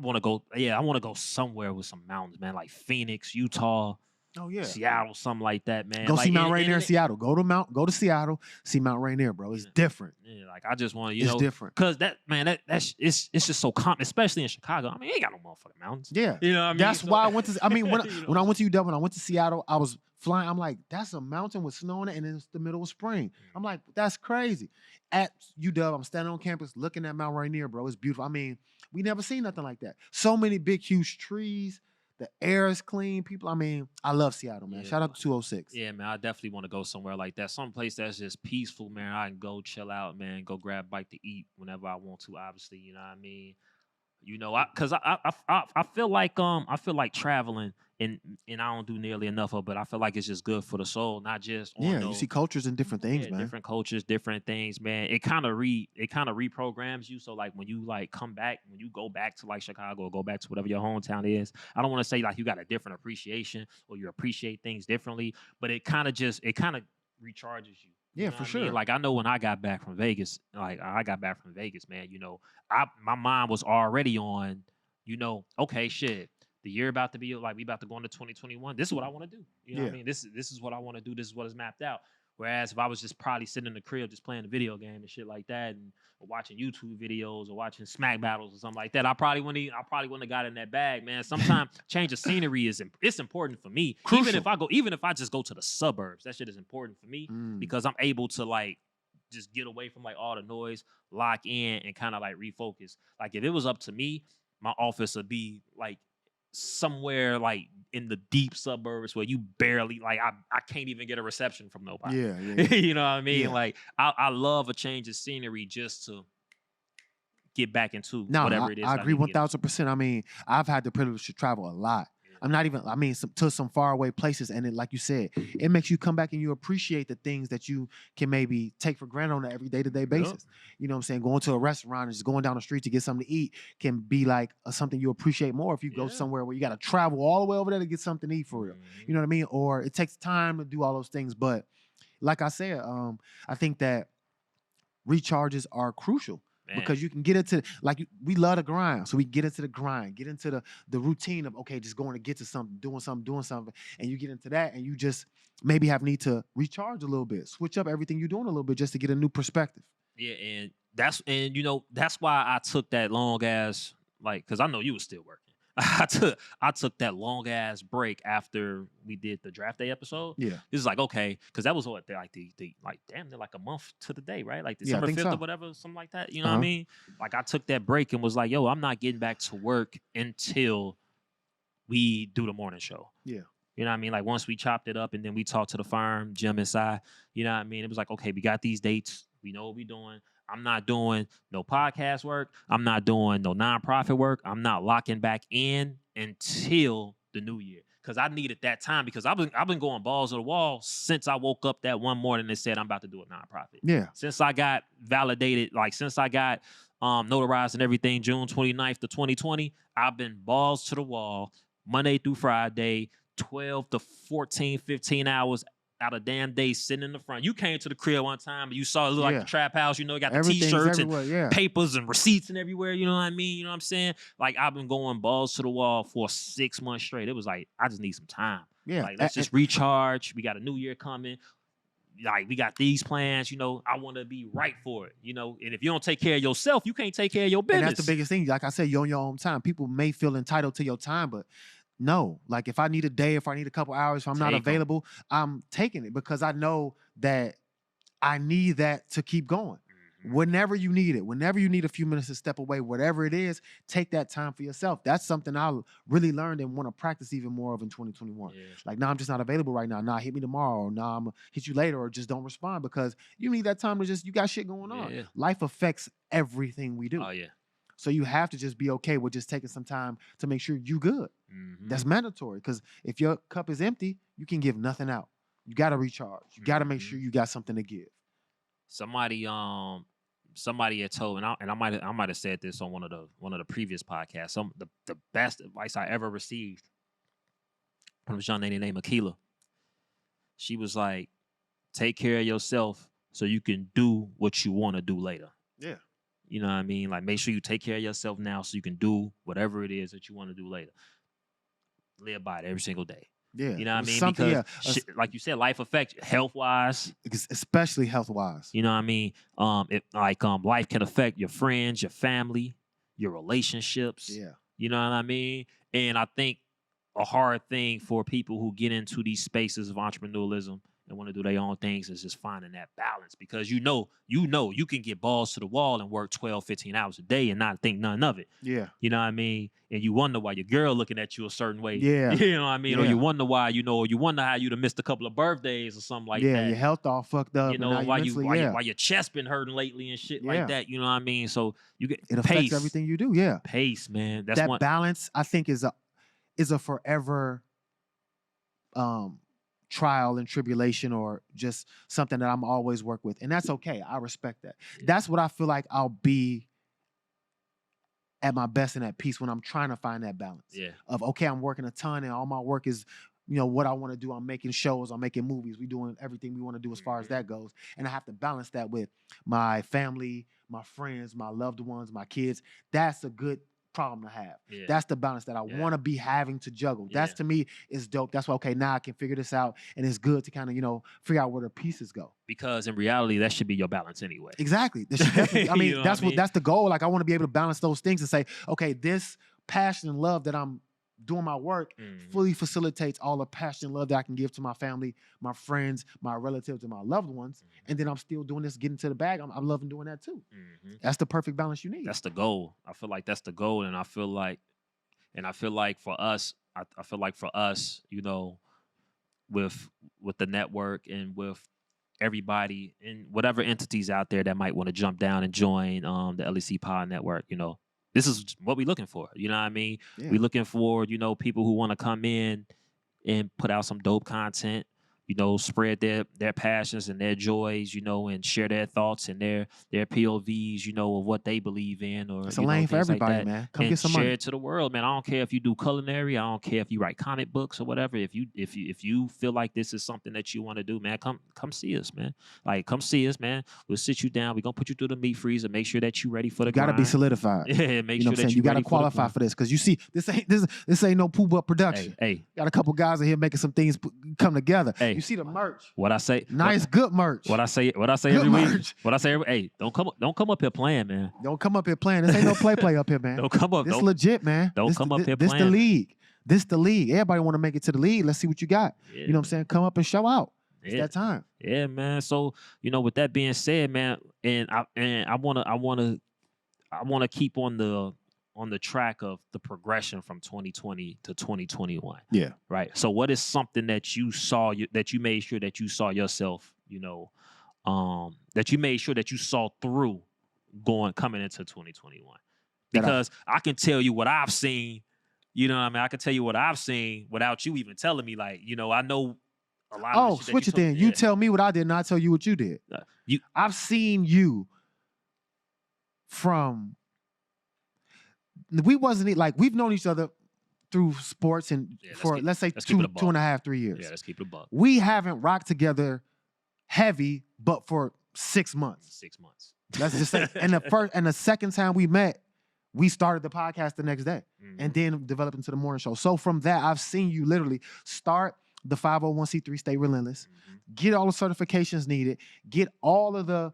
want to go. Yeah, I want to go somewhere with some mountains, man. Like Phoenix, Utah. Oh yeah. Seattle, something like that, man. Go like, see Mount Rainier in and Seattle. Go to Seattle, see Mount Rainier, bro. It's different. Yeah, like I just want to, It's different. because it's just so common, especially in Chicago. I mean, ain't got no motherfucking mountains. Yeah. You know what I mean? That's why I went to. I mean, when You when I went to UW, when I went to Seattle, I was flying. I'm like, that's a mountain with snow on it, and it's the middle of spring. I'm like, that's crazy. At UW, I'm standing on campus looking at Mount Rainier, bro. It's beautiful. I mean, we never seen nothing like that. So many big, huge trees. The air is clean. People, I mean, I love Seattle, man. Yeah, Shout out to 206. Yeah, man, I definitely want to go somewhere like that. Some place that's just peaceful, man. I can go chill out, man. Go grab a bite to eat whenever I want to. Obviously, you know what I mean. Because I feel like traveling and I don't do nearly enough of, but I feel like it's just good for the soul, not just on Yeah, you see cultures and different things, man. different cultures, different things, man. It kind of reprograms you. So like when you like come back, when you go back to like Chicago or go back to whatever your hometown is, I don't want to say like you got a different appreciation or you appreciate things differently, but it kind of recharges you. Yeah, know for what I sure. mean? Like I know when I got back from Vegas, man, my mind was already on, okay, shit. The year about to be like we about to go into 2021. This is what I want to do. You know what I mean? This is what I want to do. This is what is mapped out. Whereas if I was just probably sitting in the crib just playing a video game and shit like that, and watching YouTube videos or watching smack battles or something like that, I probably wouldn't have got in that bag, man. Sometimes change of scenery it's important for me. Crucial. Even if I just go to the suburbs, that shit is important for me because I'm able to like just get away from like all the noise, lock in, and kind of like refocus. Like if it was up to me, my office would be like somewhere like in the deep suburbs where you barely like I can't even get a reception from nobody. Yeah. You know what I mean? Yeah. Like I love a change of scenery just to get back into whatever it is. I agree 1000%. I mean, I've had the privilege to travel a lot. I'm not even, I mean, to some faraway places. And it, like you said, it makes you come back and you appreciate the things that you can maybe take for granted on an every day-to-day basis. You know what I'm saying? Going to a restaurant and just going down the street to get something to eat can be like something you appreciate more if you go somewhere where you got to travel all the way over there to get something to eat for real. You know what I mean? Or it takes time to do all those things. But like I said, I think that recharges are crucial. Man. Because you can get into we love to grind, so we get into the grind, get into the routine of just going to get to something, doing something, and you get into that, and you just maybe need to recharge a little bit, switch up everything you're doing a little bit just to get a new perspective. Yeah, and that's why I took that long ass because I know you was still working. I took that long ass break after we did the draft day episode. Yeah, this is like okay, because that was what damn near like a month to the day, right? Like December 5th or whatever, something like that. You know what I mean? Like I took that break and was like, yo, I'm not getting back to work until we do the morning show. Yeah. You know what I mean? Like once we chopped it up and then we talked to the firm, Jim and Si, you know what I mean? It was like, okay, we got these dates. We know what we're doing. I'm not doing no podcast work. I'm not doing no nonprofit work. I'm not locking back in until the new year. Because I needed that time because I've been going balls to the wall since I woke up that one morning and said I'm about to do a nonprofit. Yeah. Since I got validated, since I got notarized and everything, June 29th to 2020, I've been balls to the wall Monday through Friday, 12 to 14, 15 hours out of damn day sitting in the front. You came to the crib one time and you saw it look like the trap house, you got the t-shirts and papers and receipts and everywhere, you know what I mean? You know what I'm saying? Like I've been going balls to the wall for 6 months straight. It was like, I just need some time. Yeah. Like let's just recharge. We got a new year coming. Like we got these plans, I want to be right for it, and if you don't take care of yourself, you can't take care of your business. And that's the biggest thing. Like I said, you're on your own time. People may feel entitled to your time, but no, like if I need a day, if I need a couple hours, if I'm not available, I'm taking it because I know that I need that to keep going. Whenever you need it, whenever you need a few minutes to step away, whatever it is, take that time for yourself. That's something I really learned and want to practice even more of in 2021. Yeah. Like, I'm just not available right now. Hit me tomorrow. I'm gonna hit you later, or just don't respond because you need that time to you got shit going on. Yeah. Life affects everything we do. Oh, yeah. So you have to just be okay with just taking some time to make sure you good. That's mandatory because if your cup is empty, you can give nothing out. You got to recharge. You got to make sure you got something to give. Somebody had told, and I might have said this on one of the previous podcasts. The best advice I ever received from a young lady named Akila. She was like, "Take care of yourself so you can do what you want to do later." Yeah. You know what I mean? Like, make sure you take care of yourself now so you can do whatever it is that you want to do later. Live by it every single day. Yeah. You know what I mean? Something, Because like you said, life affects health wise, especially health wise. you know what I mean? Life can affect your friends, your family, your relationships. Yeah. You know what I mean? And I think a hard thing for people who get into these spaces of entrepreneurialism and want to do their own things is just finding that balance, because you know you can get balls to the wall and work 12, 15 hours a day and not think none of it. Yeah. You know what I mean? And you wonder why your girl looking at you a certain way. Yeah. You know what I mean? Or Yeah. you wonder why, or you wonder how you'd have missed a couple of birthdays or something like that. Yeah, your health all fucked up. You know, and now why your chest been hurting lately and shit like that. You know what I mean? So you get it pace. affects everything you do. Yeah. Pace, man. That's that one balance, I think, is a forever trial and tribulation, or just something that I'm always work with. And that's okay. I respect that. Yeah. That's what I feel like I'll be at my best and at peace when I'm trying to find that balance. Yeah. Of, okay, I'm working a ton and all my work is, what I want to do. I'm making shows, I'm making movies, we doing everything we want to do as far as that goes. And I have to balance that with my family, my friends, my loved ones, my kids. That's a good problem to have. Yeah. That's the balance that I want to be having to juggle. That's, to me, is dope. That's why, okay, now I can figure this out, and it's good to kind of, figure out where the pieces go. Because in reality, that should be your balance anyway. Exactly. That should definitely, I mean, that's the goal. Like, I want to be able to balance those things and say, okay, this passion and love that I'm doing my work fully facilitates all the passion and love that I can give to my family, my friends, my relatives, and my loved ones. And then I'm still doing this, getting to the bag. I'm loving doing that too. That's the perfect balance you need. That's the goal. I feel like that's the goal. And I feel like for us, with the network and with everybody and whatever entities out there that might want to jump down and join the LEC Power Network, this is what we're looking for. You know what I mean? Yeah. We're looking for, people who want to come in and put out some dope content, spread their passions and their joys, and share their thoughts and their POVs, of what they believe in. Or it's a lane for everybody, like man. Come and get some share money. it to the world, man. I don't care if you do culinary. I don't care if you write comic books or whatever. If you feel like this is something that you want to do, man, come see us, man. Like, come see us, man. We'll sit you down. We're gonna put you through the meat freezer. Make sure that you're ready for the grind. You gotta be solidified. Yeah, make sure that you gotta qualify for this, because you see, this ain't no poop up production. Hey, got a couple guys in here making some things come together. Hey, you see the merch. What I say, good merch. What I say good every week. Merch. What I say hey, don't come up here playing, man. Don't come up here playing. This ain't no play up here, man. Don't come up. This legit, man. Don't come up here playing. This the league. This the league. Everybody want to make it to the league. Let's see what you got. Yeah. You know what I'm saying? Come up and show out. It's that time. Yeah, man. So, with that being said, man, and I wanna keep on the track of the progression from 2020 to 2021. Yeah. Right. So what is something that you saw, that you made sure that you saw yourself, that you made sure that you saw through coming into 2021? Because I can tell you what I've seen, I can tell you what I've seen without you even telling me, like, I know a lot of switch it then. You tell me what I did, and I tell you what you did. I've seen you from... we've known each other through sports and let's say 2.5, 3 years. Yeah, let's keep it a buck. We haven't rocked together heavy, but for 6 months. 6 months. Let's just say, and the second time we met, we started the podcast the next day, and then developed into the morning show. So from that, I've seen you literally start the 501c3, Stay Relentless, get all the certifications needed, get all of the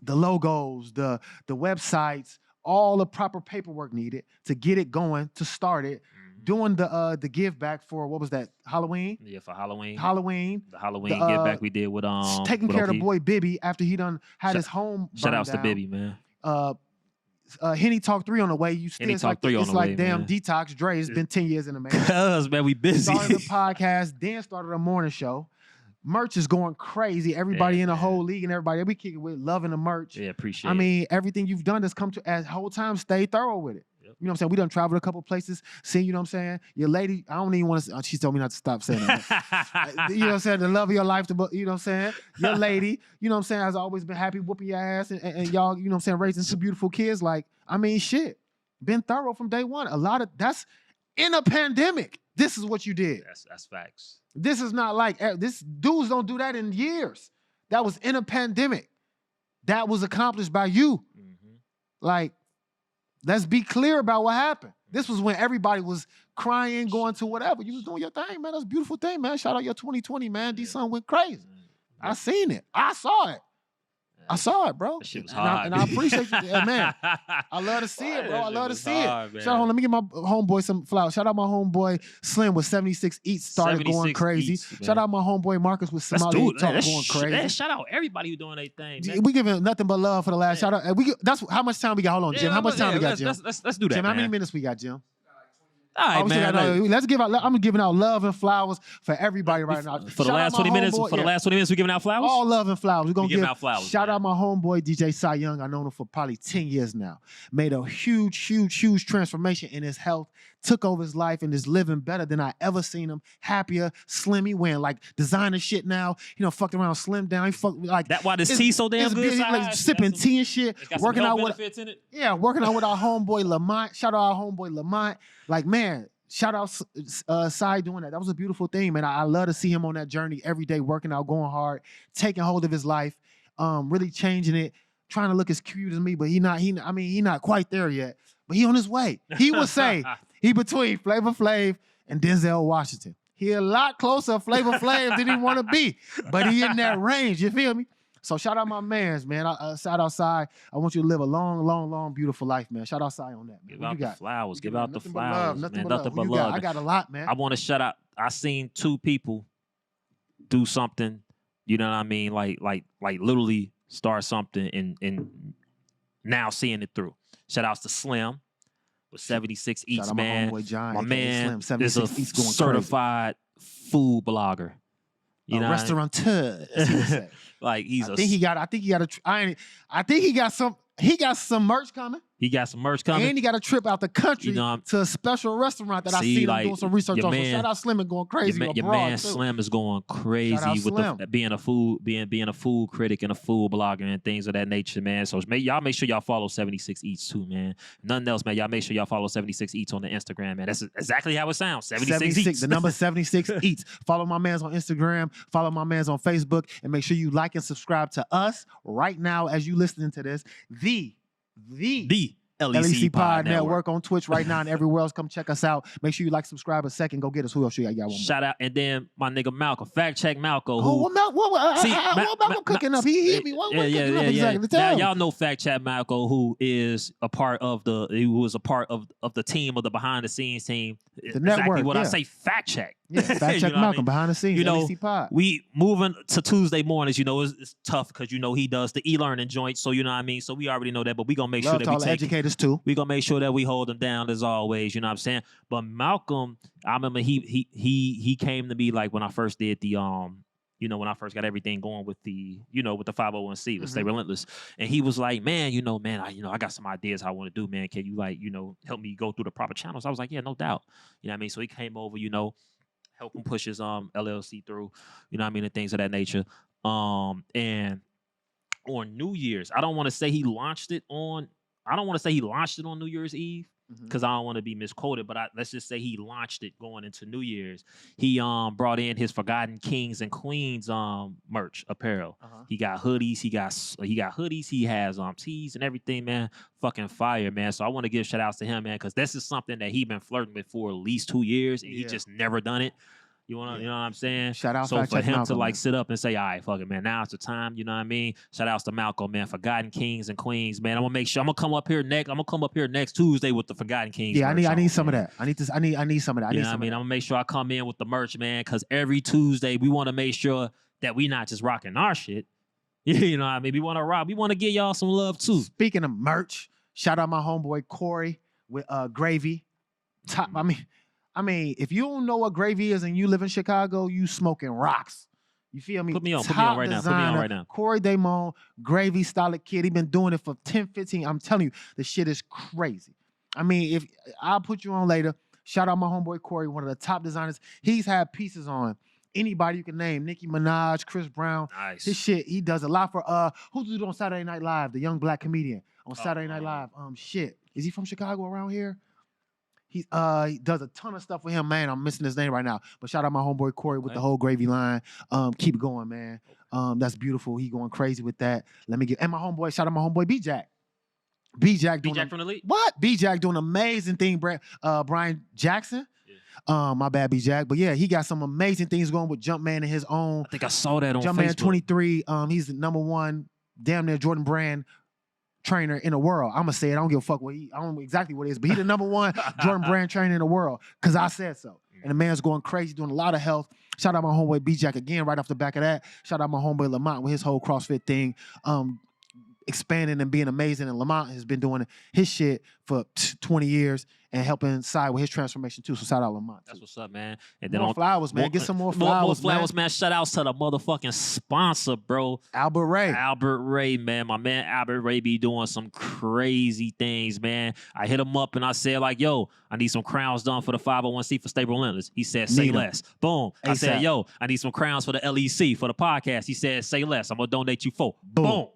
logos, the websites, all the proper paperwork needed to get it going, to start it, doing the give back for, what was that, Halloween? Yeah, for Halloween. The Halloween give back we did with taking with care of the O'Keefe. boy Bibby after he done had his home burned Shoutouts to down. Bibby, man. Henny Talk 3 on the way. You still Henny it's Talk like 3 on it's the like way, damn man. detox. Dre, it's been 10 years in the making. Cuz, man, we busy. Started the podcast, then started a morning show. Merch is going crazy. Everybody in the whole league and everybody that we kicking with loving the merch. Yeah, appreciate it. I mean, everything you've done has come to as whole time. Stay thorough with it. Yep. You know what I'm saying? We done traveled a couple places, seen, you know what I'm saying? Your lady, I don't even want to, she told me not to stop saying that. You know what I'm saying? The love of your life, you know what I'm saying? Your lady, you know what I'm saying, has always been happy whooping your ass and y'all, you know what I'm saying, raising some beautiful kids. Like, I mean, shit. Been thorough from day one. That's in a pandemic. This is what you did. That's facts. This is not like, this dudes don't do that in years. That was in a pandemic. That was accomplished by you. Like, let's be clear about what happened. This was when everybody was crying, going to whatever. You was doing your thing, man. That's a beautiful thing, man. Shout out your 2020, man. D-Son went crazy. I seen it. I saw it. I saw it, bro. That shit was hard. And I appreciate you. Yeah, man. I love to see it, bro. I love to see it. Shout out, let me give my homeboy some flowers. Shout out my homeboy Slim with 76 Eats started going crazy. Shout out my homeboy Marcus with Somali Talk going crazy. Shout out everybody who doing their thing, man. We giving nothing but love for the last shout out. That's how much time we got. Hold on, Jim. How much time we got, Jim? Let's do that, Jim, man. how many minutes we got, Jim? All right, man. Let's give out. I'm giving out love and flowers for everybody right now. For the last 20 minutes, the last 20 minutes, we giving out flowers. All love and flowers. We're gonna give out flowers. Shout out my homeboy DJ Cy Young. I've known him for probably 10 years now. Made a huge transformation in his health. Took over his life and is living better than I ever seen him. Happier, slim. He wearing like designer shit now. You know, fucked around, slimmed down. He fucked like that. Why this tea so damn good? Like, sipping tea and shit. Working out with working out with our homeboy Lamont. Shout out our homeboy Lamont. Like, man. Shout out Cy doing that. That was a beautiful thing, man. I love to see him on that journey every day, working out, going hard, taking hold of his life, really changing it, trying to look as cute as me, but he not quite there yet. But he on his way. He would say he between Flavor Flav and Denzel Washington. He a lot closer to Flavor Flav than he want to be, but he in that range. You feel me? So shout out my mans, man. Shout out Cy. I want you to live a long, beautiful life, man. Shout out Cy on that, man. Give out the flowers. Give out the flowers, man. Nothing but love. I got a lot, man. I want to shout out. I seen 2 people do something. You know what I mean? Like literally start something and now seeing it through. Shout outs to Slim with 76 Eats, man. My man is a certified food blogger. You know, restaurateur. Like I think he got some merch coming. He got some merch coming. And he got a trip out the country to a special restaurant that I see him doing some research on. So shout out Slim and going crazy. Your man Slim is going crazy with being a food critic and a food blogger and things of that nature, man. So y'all make sure y'all follow 76 Eats too, man. Nothing else, man. Y'all make sure y'all follow 76 Eats on the Instagram, man. That's exactly how it sounds. 76 Eats. The number 76 Eats. Follow my mans on Instagram. Follow my mans on Facebook. And make sure you like and subscribe to us right now as you listening to this. The LEC Power Network on Twitch right now and everywhere else. Come check us out. Make sure you like, subscribe a second. Go get us. Who else you got? One more. Shout out. And then my nigga Malcolm. Fact check Malcolm. What Malcolm cooking up? He hit me. What cooking up exactly? Now, y'all know Fact check Malcolm, who is a part of the team of the behind the scenes team. The network. Exactly what I say. Fact check. Yeah, fact check Malcolm behind the scenes. You know, LEC Pod. we moving to Tuesday mornings. You know, it's tough because you know he does the e-learning joint. So you know what I mean. So we already know that, but we gonna make sure that we take educators too. We gonna make sure that we hold him down as always. You know what I'm saying. But Malcolm, I remember he came to me like when I first did the when I first got everything going with the with the 501c with Stay Relentless, and he was like, man, I got some ideas how I want to do, man. Can you help me go through the proper channels? I was like, yeah, no doubt. You know what I mean. So he came over, help him push his LLC through, and things of that nature. And on New Year's, I don't want to say he launched it on New Year's Eve because I don't want to be misquoted, but let's just say he launched it going into New Year's. He brought in his Forgotten Kings and Queens merch apparel. He got hoodies, he got hoodies, he has tees and everything, man. Fucking fire, man. So I want to give shout outs to him, man, because this is something that he been flirting with for at least 2 years and he just never done it. You know what I'm saying? Shout out so for him Malcolm, to sit up and say, all right, fuck it, man. Now it's the time, you know what I mean? Shout outs to Malcolm, man. Forgotten Kings and Queens, man. I'm gonna make sure I'm gonna come up here next Tuesday with the Forgotten Kings. Yeah, I need some of that. I need some of that. You know what I mean? I'm gonna make sure I come in with the merch, man, because every Tuesday we want to make sure that we not just rocking our shit. You know what I mean? We want to rock. We want to give y'all some love too. Speaking of merch, shout out my homeboy Corey with Gravy. I mean, if you don't know what Gravy is and you live in Chicago, you smoking rocks. You feel me? Put me on right now. Corey Damon, Gravy Style Kid. He been doing it for 10, 15. I'm telling you, the shit is crazy. I mean, if I'll put you on later. Shout out my homeboy Corey, one of the top designers. He's had pieces on anybody you can name. Nicki Minaj, Chris Brown. Nice. His shit, he does a lot for who's it on Saturday Night Live? The young black comedian on Saturday Night Live. Is he from Chicago around here? He does a ton of stuff with him, man. I'm missing his name right now. But shout out my homeboy Corey with the whole Gravy line. Keep it going, man. That's beautiful. He going crazy with that. And my homeboy, shout out my homeboy B-Jack. B-Jack from the League? What? B-Jack doing an amazing thing, Brian Jackson. Yeah. My bad, B Jack. But yeah, he got some amazing things going with Jumpman in his own. I think I saw that on Jumpman Facebook. 23. He's the #1 damn near Jordan Brand trainer in the world. I'm gonna say it. I don't give a fuck what I don't know exactly what it is, but he's the #1 Jordan Brand trainer in the world because I said so. And the man's going crazy, doing a lot of health. Shout out my homeboy B Jack again, right off the back of that. Shout out my homeboy Lamont with his whole CrossFit thing. Expanding and being amazing. And Lamont has been doing his shit for 20 years and helping side with his transformation too. So shout out Lamont. That's what's up, man. And then more flowers, man. Get some more flowers. More flowers, man. Shout outs to the motherfucking sponsor, bro. Albert Ray. Albert Ray, man. My man Albert Ray be doing some crazy things, man. I hit him up and I said, like, yo, I need some crowns done for the 501c for Stable Relentless. He said, say less. Boom. I said, yo, I need some crowns for the LEC for the podcast. He said, say less. I'm gonna donate you 4. Boom.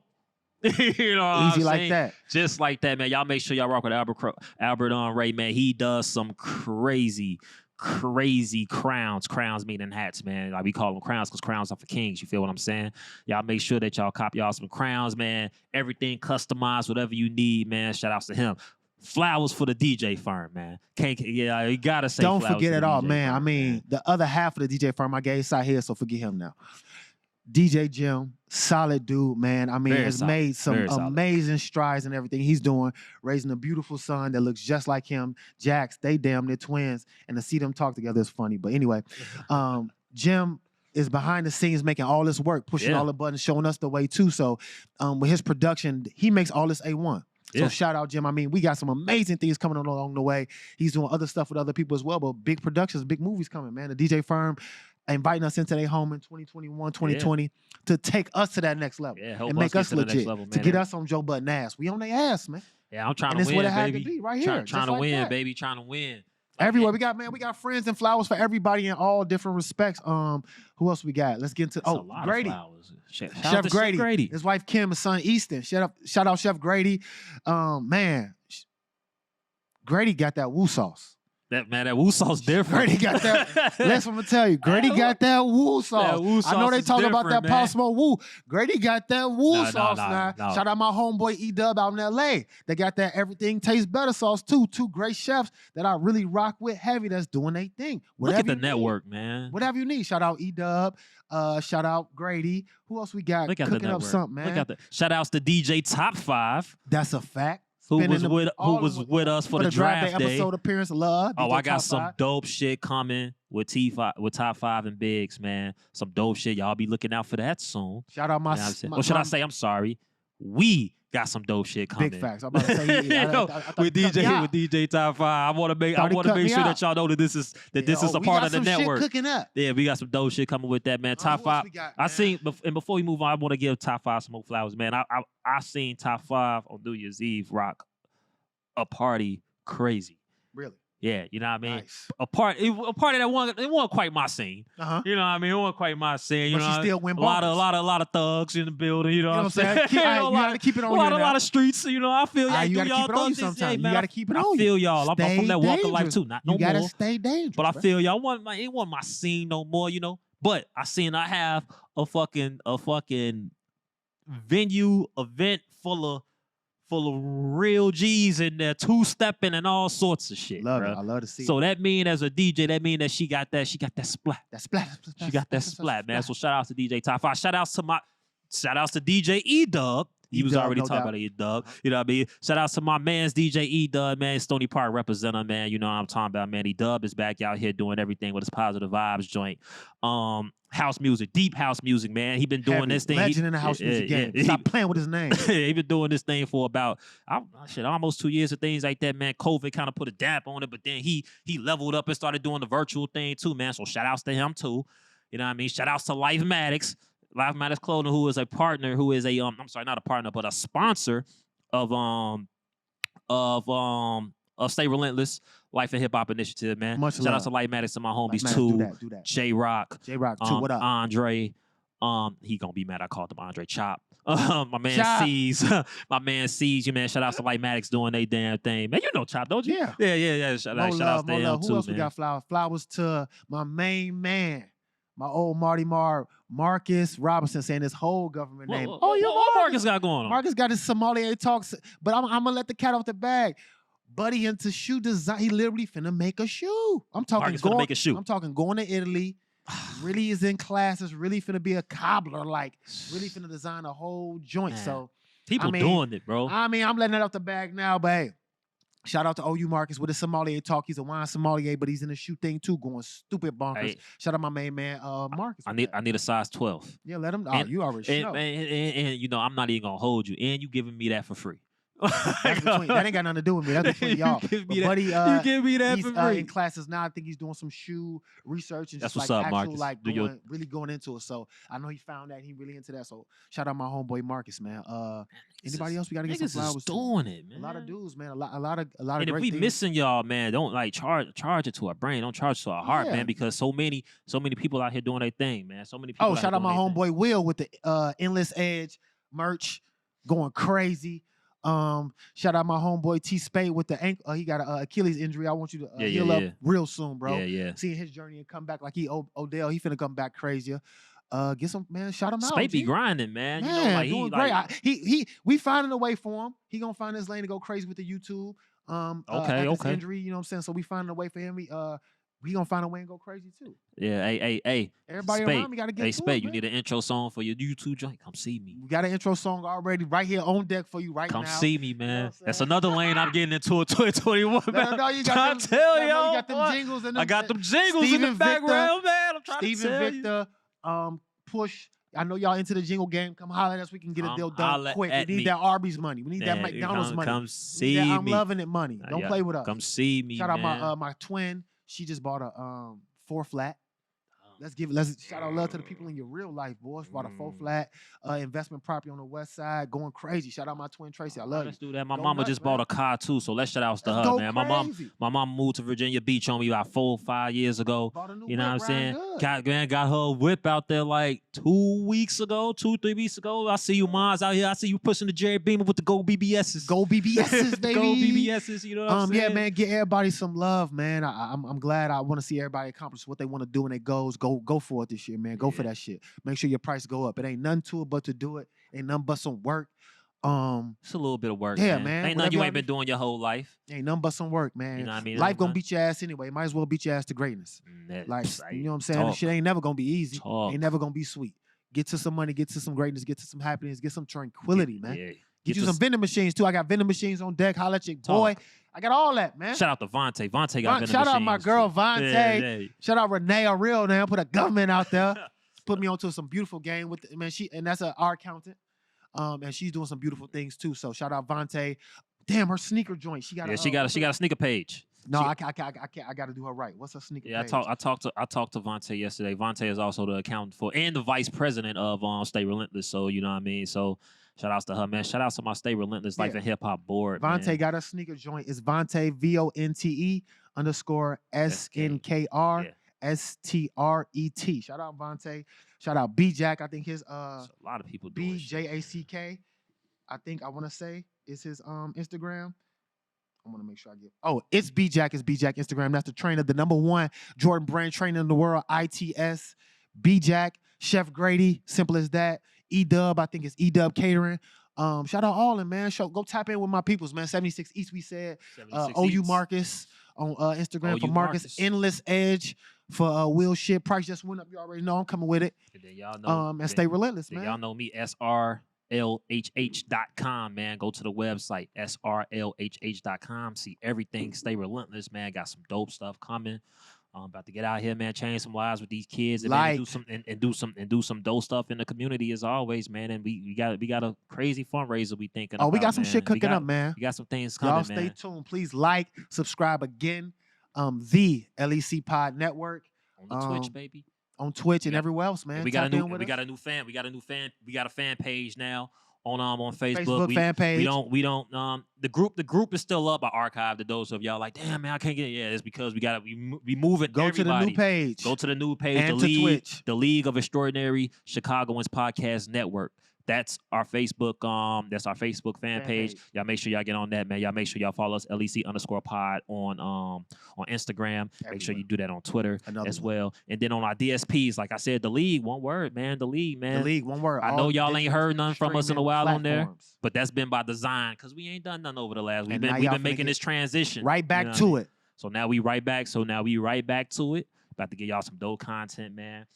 You know, easy like that. Just like that, man. Y'all make sure y'all rock with Albert Ray, man. He does some crazy crowns meaning hats, man. Like we call them crowns because crowns are for kings. You feel what I'm saying? Y'all make sure that y'all cop y'all some crowns, man. Everything customized, whatever you need, man. Shout outs to him. Flowers for the DJ firm, man. Yeah, you gotta say. Don't forget it all, man. Firm, I mean, the other half of the DJ firm I gave side here, so forget him now. DJ Jim, solid dude, man. I mean, has made some amazing strides in everything he's doing, raising a beautiful son that looks just like him. Jax, they damn near twins, and to see them talk together is funny. But anyway, Jim is behind the scenes making all this work, pushing all the buttons, showing us the way too. So with his production, he makes all this A1. So shout out, Jim. I mean, we got some amazing things coming along the way. He's doing other stuff with other people as well, but big productions, big movies coming, man. The DJ firm inviting us into their home in 2021, 2020 to take us to that next level and make us legit, to get us on Joe Budden ass. We on their ass, man. Yeah, I'm trying to win, baby. And this is what it had to be right here. Trying to win, baby. Trying to win. Everywhere we got friends and flowers for everybody in all different respects. Who else we got? Let's get into Grady. Chef Grady. His wife Kim, his son Easton. Shout out Chef Grady. Man, Grady got that woo sauce. That woo sauce different. Grady got that. That's what I'm gonna tell you. Grady got that woo sauce. I know they talk about that Pop Smoke woo. Grady got that woo sauce now. Shout out my homeboy E-Dub out in LA. They got that everything tastes better sauce too. 2 great chefs that I really rock with heavy that's doing their thing. Look at the network, man. Whatever you need. Shout out E-Dub. Shout out Grady. Who else we got cooking up something, man? Look at the shout outs to DJ Top 5. That's a fact. Who was with us for the draft day episode appearance? Love. I got some dope shit coming with Top 5 and Biggs, man. Some dope shit. Y'all be looking out for that soon. Shout out my. Or should I say? I'm sorry. We got some dope shit coming. Big facts. I'm about to say with DJ Top 5. I want to make sure that y'all know that this is a part of the network. Shit cooking up. Yeah, we got some dope shit coming with that, man. Top 5. I seen, and before we move on, I want to give Top 5 some more flowers, man. I seen Top 5 on New Year's Eve rock a party crazy. Really? Yeah, you know what I mean? Nice. A party that wasn't quite my scene. You know what I mean? It wasn't quite my scene. You but know, she still win a lot of thugs in the building. You know what I'm saying? You gotta keep it on you. A lot of streets. You know, I feel y'all. You gotta keep it on you sometimes. You gotta keep it on you. I feel y'all. I'm from that walk of life too. Not no more. You gotta stay dangerous. But I feel y'all. It wasn't my scene no more. You know. But I have a fucking venue event full of real G's in there, 2-stepping and all sorts of shit. Love it. I love to see. So that mean as a DJ, that mean that she got that splat. She got that splat, man. So shout out to DJ Top 5. Shout outs to DJ E-Dub. He was already talking about E-Dub. You know what I mean? Shout out to my man's DJ E-Dub, man. Stony Park representative, man. You know what I'm talking about, man. E-Dub is back out here doing everything with his positive vibes joint. House music, deep house music, man. He been doing this thing. Legend in the house music game. Stop playing with his name. He been doing this thing for about almost 2 years of things like that, man. COVID kind of put a damp on it, but then he leveled up and started doing the virtual thing too, man. So shout outs to him too. You know what I mean? Shout outs to Life Maddox Clothing, who is a partner, who is I'm sorry, not a partner, but a sponsor of Stay Relentless Life and Hip Hop Initiative, man. Shout out to Light Maddox and my homies too. Do that. J-Rock too. What up? Andre. He gonna be mad. I called him Andre Chop. My man sees. My man sees you, man. Shout out to Light Maddox doing they damn thing, man. You know Chop, don't you? Yeah. Shout out to him too, Who else man. We got flowers? Flowers to my main man, my old Marcus Robinson, saying his whole government name. What Marcus got going on? Marcus got his sommelier talks, but I'm gonna let the cat off the bag. Buddy into shoe design. He literally finna make a shoe. I'm talking Marcus finna make a shoe. I'm talking going to Italy. Really is in classes. Really finna be a cobbler. Like really finna design a whole joint. Man. So People doing it, bro. I mean, I'm letting that off the bag now, but hey. Shout out to OU Marcus with his sommelier talk. He's a wine sommelier, but he's in the shoe thing too, going stupid bonkers. Hey, shout out my main man, Marcus. I need a size 12. Yeah, let him. You already know. And you know, I'm not even gonna hold you. And you giving me that for free. That ain't got nothing to do with me. That's between y'all. Buddy, you give me that for free. In classes now. I think he's doing some shoe research and that's just what's like up, actual Marcus. Really going into it. So I know he found that he really into that. So shout out my homeboy Marcus, man. Anybody else? We gotta get some flowers. Doing it, man. A lot of dudes, man. A lot of. And if we missing y'all, man, don't like charge it to our brain. Don't charge it to our heart, man. Because so many people out here doing their thing, man. So many people. Oh, shout out my homeboy Will with the Endless Edge merch, going crazy. Shout out my homeboy T Spade with the ankle. He got an Achilles injury. I want you to heal up real soon, bro. Yeah. Seeing his journey and come back like Odell, he finna come back crazier. Get some man, shout him out. Spade be grinding, man. You know, like doing great. We finding a way for him. He gonna find his lane to go crazy with the YouTube. Okay. Injury, you know what I'm saying? So we finding a way for him. We gonna find a way and go crazy too. Yeah, hey. Everybody Spade, around me gotta get Hey, to Spade, it, you need an intro song for your YouTube joint? Come see me. We got an intro song already right here on deck for you now. Come see me, man. You know That's another lane I'm getting into in 2021, man. I'm trying to tell you, y'all. You got them jingles and them, I got them jingles in the background, man. I'm trying to tell Victor, Push. I know y'all into the jingle game. Come holler at us. We can get a deal done quick. We need that Arby's money. We need that McDonald's money. Come see me. I'm loving it money. Don't play with us. Come see me, Shout out my twin. She just bought a 4 flat. Let's shout out love to the people in your real life, boys. Bought a 4 flat investment property on the west side, going crazy. Shout out my twin Tracy. I love you. Let's do that. My mama just bought a car too, so let's shout out to her, man. My mom moved to Virginia Beach on me about 4 or 5 years ago. You know what I'm saying? Got her whip out there like 2 weeks ago, 2-3 weeks ago. I see you, moms out here. I see you pushing the Jerry Beamer with the Go BBSs. Go BBSs, baby. Go BBSs. You know what I'm saying? Yeah, man. Get everybody some love, man. I'm glad. I want to see everybody accomplish what they want to do when they goes. Go for it this year, man. Go for that shit. Make sure your price go up. It ain't nothing to it but to do it. Ain't nothing but some work. It's a little bit of work. Yeah, man. Ain't nothing you ain't been doing your whole life. Ain't nothing but some work, man. You know what I mean? Life gonna beat your ass anyway. Might as well beat your ass to greatness. Like, you know what I'm saying? This shit ain't never gonna be easy. Ain't never gonna be sweet. Get to some money, get to some greatness, get to some happiness, get some tranquility, man. Yeah. Get you some vending machines too. I got vending machines on deck. Holla at your boy. I got all that, man. Shout out to Vontae. Vontae got vending Shout out machines. my girl Vontae. Yeah. Shout out Renee, a real name. Put a government out there. Put me onto some beautiful game with man. And that's our accountant. And she's doing some beautiful things too. So shout out Vontae. Damn, her sneaker joint. She got a sneaker page. No, I can't. I got to do her right. What's her sneaker page? I talked to Vontae yesterday. Vontae is also the accountant for and the vice president of Stay Relentless. So you know what I mean. So shout outs to her, man. Shout out to my Stay Relentless Life and Hip Hop board. Vontae got a sneaker joint. It's Vontae VONTE_SNKR. STRET. Shout out Vontae. Shout out B-Jack. I think his a lot of people doing BJACK. I think I want to say is his Instagram. I want to make sure I get. Oh, it's B-Jack. It's B-Jack Instagram. That's the trainer, the #1 Jordan brand trainer in the world. ITS. B-Jack. Chef Grady. Simple as that. E-Dub. I think it's E-Dub Catering. Shout out all in, man. Go tap in with my peoples, man. 76 East, we said. OU Marcus on Instagram for Marcus. Endless Edge for Will Shit. Price just went up. You already know I'm coming with it. And then y'all know. And Stay Relentless, man. Y'all know me, SRLHH.com, man. Go to the website, SRLHH.com. See everything. Stay Relentless, man. Got some dope stuff coming. About to get out here, man. Change some lives with these kids, and do some dope stuff in the community as always, man. And we got a crazy fundraiser we thinking. We got some shit cooking up, man. We got some things coming, Y'all stay tuned. Please like, subscribe again. The LEC Pod Network on the Twitch, baby. On Twitch and everywhere else, man. We got a new fan. We got a fan page now on Facebook. Fan page. We don't the group is still up. I archived the those of y'all like, damn man, I can't get it. Yeah, it's because we move it. Go to the new page. Go to the new page. And to Twitch. The League of Extraordinary Chicagoans Podcast Network. That's our Facebook. That's our Facebook fan page. Y'all make sure y'all get on that, man. Y'all make sure y'all follow us LEC_pod on Instagram. Make sure you do that on Twitter as well. And then on our DSPs, like I said, the league, one word, man. The league, man. The league, one word. I know y'all ain't heard nothing from us in a while on there, platforms. but that's been by design because we ain't done nothing over the last. We've And now been y'all making finna this transition right back to it. So now we right back. To it. About to get y'all some dope content, man.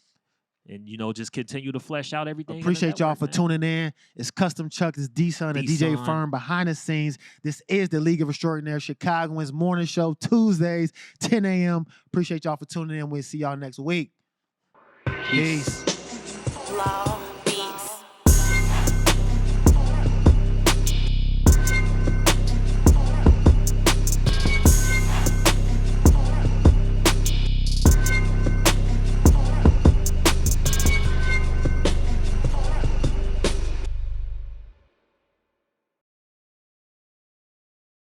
And, you know, just continue to flesh out everything. Appreciate y'all for tuning in. It's Custom Chuck, it's D-Son and DJ Firm behind the scenes. This is the League of Extraordinary Chicagoans morning show, Tuesdays, 10 a.m. Appreciate y'all for tuning in. We'll see y'all next week. Peace.